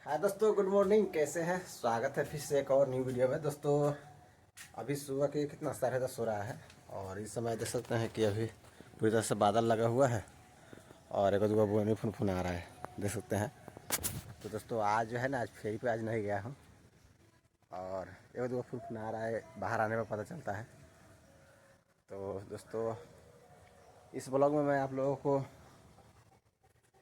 हाय दोस्तों, good morning. कैसे हैं? स्वागत है फिर से एक और न्यू वीडियो में। दोस्तों अभी सुबह के कितना 10:30 हो रहा है और इस समय देख सकते हैं कि अभी पूरी तरह से बादल लगा हुआ है और एक दो बुनी फुन आ रहा है, देख सकते हैं। तो दोस्तों आज जो है ना, आज फेरी पे आज नहीं गया हूँ और एक दो फुन आ रहा है, बाहर आने में पता चलता है। तो दोस्तों इस ब्लॉग में मैं आप लोगों को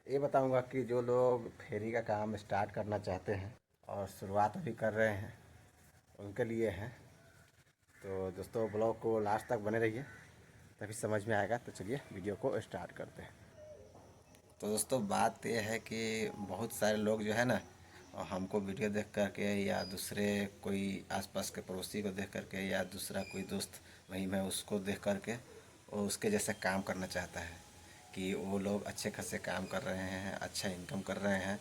ये बताऊंगा कि जो लोग फेरी का काम स्टार्ट करना चाहते हैं और शुरुआत अभी कर रहे हैं उनके लिए है। तो दोस्तों ब्लॉग को लास्ट तक बने रहिए, तभी समझ में आएगा। तो चलिए वीडियो को स्टार्ट करते हैं। तो दोस्तों बात यह है कि बहुत सारे लोग जो है ना, हमको वीडियो देख करके या दूसरे कोई आसपास के पड़ोसी को देख करके या दूसरा कोई दोस्त वहीं मैं उसको देख करके वो उसके जैसा काम करना चाहता है कि वो लोग अच्छे खासे काम कर रहे हैं, अच्छा इनकम कर रहे हैं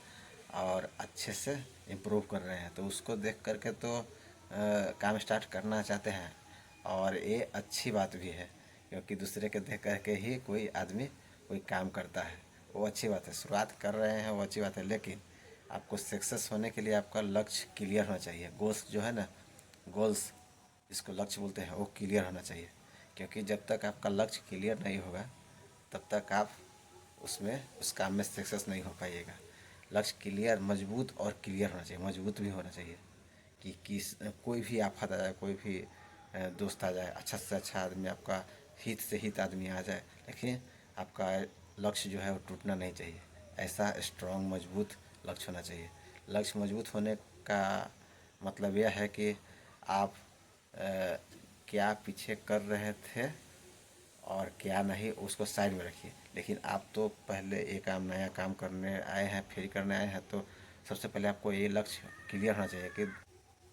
और अच्छे से इम्प्रूव कर रहे हैं। तो उसको देख करके तो काम स्टार्ट करना चाहते हैं और ये अच्छी बात भी है, क्योंकि दूसरे के देख करके ही कोई आदमी कोई काम करता है, वो अच्छी बात है। शुरुआत कर रहे हैं वो अच्छी बात है, लेकिन आपको सक्सेस होने के लिए आपका लक्ष्य क्लियर होना चाहिए। गोल्स जो है ना, गोल्स जिसको लक्ष्य बोलते हैं, वो क्लियर होना चाहिए। क्योंकि जब तक आपका लक्ष्य क्लियर नहीं होगा तब तक आप उसमें उस काम में सक्सेस नहीं हो पाइएगा। लक्ष्य क्लियर, मजबूत और क्लियर होना चाहिए, मजबूत भी होना चाहिए कि कोई भी आफत आ जाए, कोई भी दोस्त आ जाए, अच्छा से अच्छा आदमी, आपका हित से हित आदमी आ जाए, लेकिन आपका लक्ष्य जो है वो टूटना नहीं चाहिए। ऐसा स्ट्रॉन्ग मजबूत लक्ष्य होना चाहिए। लक्ष्य मजबूत होने का मतलब यह है कि आप क्या पीछे कर रहे थे और क्या नहीं उसको साइड में रखिए। लेकिन आप तो पहले एक काम, नया काम करने आए हैं, फेरी करने आए हैं, तो सबसे पहले आपको ये लक्ष्य क्लियर होना चाहिए कि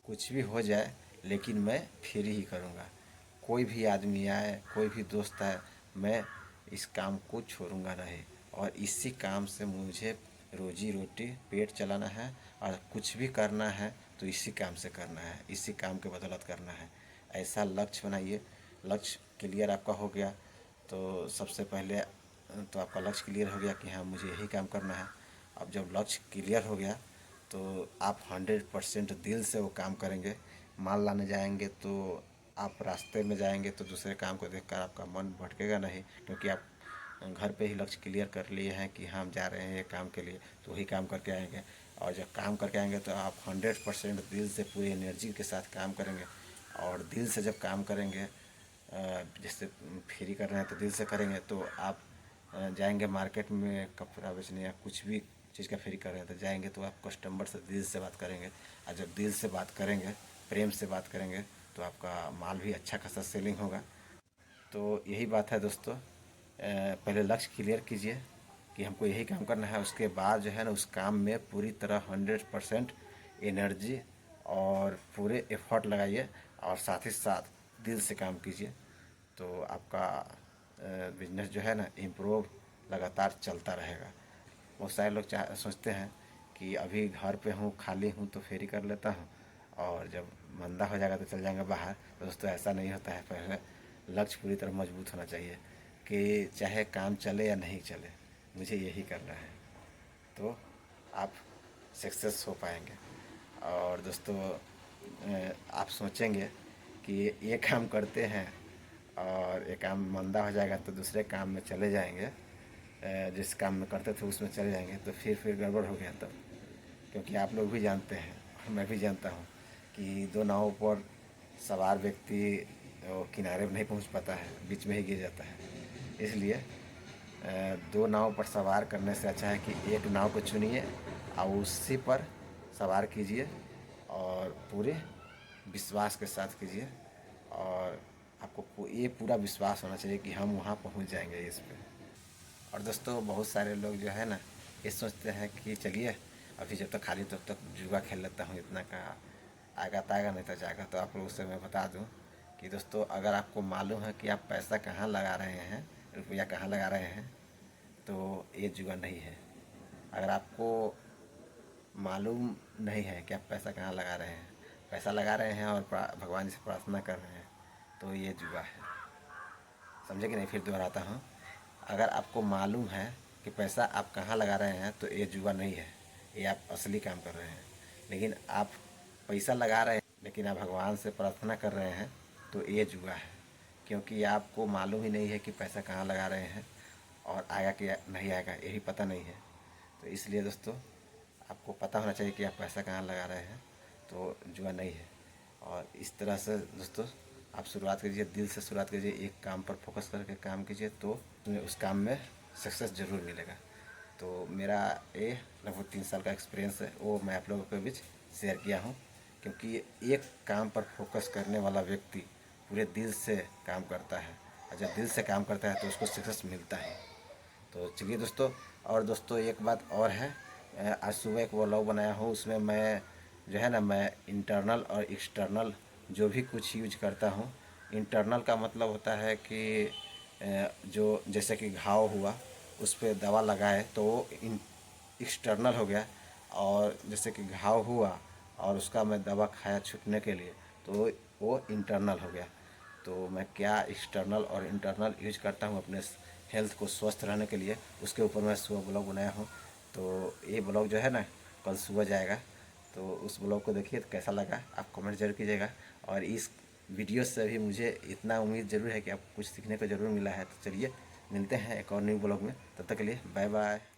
कुछ भी हो जाए लेकिन मैं फेरी ही करूँगा। कोई भी आदमी आए, कोई भी दोस्त आए, मैं इस काम को छोड़ूंगा नहीं और इसी काम से मुझे रोजी रोटी पेट चलाना है और कुछ भी करना है तो इसी काम से करना है, इसी काम के बदौलत करना है। ऐसा लक्ष्य बनाइए। लक्ष्य क्लियर आपका हो गया तो सबसे पहले तो आपका लक्ष्य क्लियर हो गया कि हाँ मुझे यही काम करना है। अब जब लक्ष्य क्लियर हो गया तो आप 100% दिल से वो काम करेंगे। माल लाने जाएंगे तो आप रास्ते में जाएंगे तो दूसरे काम को देखकर आपका मन भटकेगा नहीं, क्योंकि आप घर पे ही लक्ष्य क्लियर कर लिए हैं कि हम जा रहे हैं ये काम के लिए, तो वही काम करके आएंगे। और जब काम करके आएंगे तो आप 100% दिल से पूरी एनर्जी के साथ काम करेंगे। और दिल से जब काम करेंगे, जैसे फ्री कर रहे हैं तो दिल से करेंगे, तो आप जाएंगे मार्केट में कपड़ा बेचने या कुछ भी चीज़ का फ्री कर रहे हैं तो जाएंगे तो आप कस्टमर से दिल से बात करेंगे। और जब दिल से बात करेंगे, प्रेम से बात करेंगे, तो आपका माल भी अच्छा खासा सेलिंग होगा। तो यही बात है दोस्तों, पहले लक्ष्य क्लियर कीजिए कि हमको यही काम करना है। उसके बाद जो है ना, उस काम में पूरी तरह 100% एनर्जी और पूरे एफर्ट लगाइए और साथ ही साथ दिल से काम कीजिए। तो आपका बिजनेस जो है ना, इम्प्रूव लगातार चलता रहेगा। बहुत सारे लोग सोचते हैं कि अभी घर पे हूँ, खाली हूँ तो फेरी कर लेता हूँ और जब मंदा हो जाएगा तो चल जाएंगे बाहर। तो दोस्तों ऐसा नहीं होता है। पहले लक्ष्य पूरी तरह मजबूत होना चाहिए कि चाहे काम चले या नहीं चले, मुझे यही करना है, तो आप सक्सेस हो पाएंगे। और दोस्तों आप सोचेंगे कि ये काम करते हैं और ये काम मंदा हो जाएगा तो दूसरे काम में चले जाएंगे, जिस काम में करते थे उसमें चले जाएंगे, तो फिर गड़बड़ हो गया तब। क्योंकि आप लोग भी जानते हैं और मैं भी जानता हूँ कि दो नावों पर सवार व्यक्ति वो किनारे में नहीं पहुँच पाता है, बीच में ही गिर जाता है। इसलिए दो नाव पर सवार करने से अच्छा है कि एक नाव को चुनिए और उसी पर सवार कीजिए और पूरे विश्वास के साथ कीजिए। और आपको ये पूरा विश्वास होना चाहिए कि हम वहाँ पहुँच जाएंगे इस पे। और दोस्तों बहुत सारे लोग जो है ना, ये सोचते हैं कि चलिए अभी जब तक खाली तब तक जुआ खेल लेता हूँ, इतना का आएगा तो आएगा, नहीं तो जाएगा। तो आप लोगों से मैं बता दूँ कि दोस्तों अगर आपको मालूम है कि आप पैसा कहाँ लगा रहे हैं, रुपया कहाँ लगा रहे हैं, तो ये जुआ नहीं है। अगर आपको मालूम नहीं है कि आप पैसा कहाँ लगा रहे हैं, पैसा लगा रहे हैं और भगवान जी से प्रार्थना कर रहे हैं, तो ये जुआ है। समझे कि नहीं? फिर दोहराता हूँ, अगर आपको मालूम है कि पैसा आप कहाँ लगा रहे हैं तो ये जुआ नहीं है, ये आप असली काम कर रहे हैं। लेकिन आप पैसा लगा रहे हैं लेकिन आप भगवान से प्रार्थना कर रहे हैं, तो ये जुआ है। क्योंकि आपको मालूम ही नहीं है कि पैसा कहाँ लगा रहे हैं और आएगा कि नहीं आएगा, यही पता नहीं है। तो इसलिए दोस्तों आपको पता होना चाहिए कि आप पैसा कहाँ लगा रहे हैं, तो जुआ नहीं है। और इस तरह से दोस्तों आप शुरुआत कीजिए, दिल से शुरुआत कीजिए, एक काम पर फोकस करके काम कीजिए, तो उस काम में सक्सेस ज़रूर मिलेगा। तो मेरा ये लगभग 3 साल का एक्सपीरियंस है, वो मैं आप लोगों के बीच शेयर किया हूँ। क्योंकि एक काम पर फोकस करने वाला व्यक्ति पूरे दिल से काम करता है, और जब दिल से काम करता है तो उसको सक्सेस मिलता है। तो चलिए दोस्तों, और दोस्तों एक बात और है, आज सुबह एक व्लॉग बनाया हूँ, उसमें मैं जो है ना, मैं इंटरनल और एक्सटर्नल जो भी कुछ यूज करता हूँ। इंटरनल का मतलब होता है कि जो जैसे कि घाव हुआ उस पर दवा लगाए तो वो एक्सटर्नल हो गया। और जैसे कि घाव हुआ और उसका मैं दवा खाया छूटने के लिए, तो वो इंटरनल हो गया। तो मैं क्या एक्सटर्नल और इंटरनल यूज करता हूँ अपने हेल्थ को स्वस्थ रहने के लिए, उसके ऊपर मैं सुबह ब्लॉग बनाया हूँ। तो ये ब्लॉग जो है ना कल सुबह जाएगा, तो उस ब्लॉग को देखिए, तो कैसा लगा आप कमेंट जरूर कीजिएगा। और इस वीडियो से भी मुझे इतना उम्मीद ज़रूर है कि आपको कुछ सीखने को ज़रूर मिला है। तो चलिए मिलते हैं एक और न्यू ब्लॉग में, तब तक के लिए बाय बाय।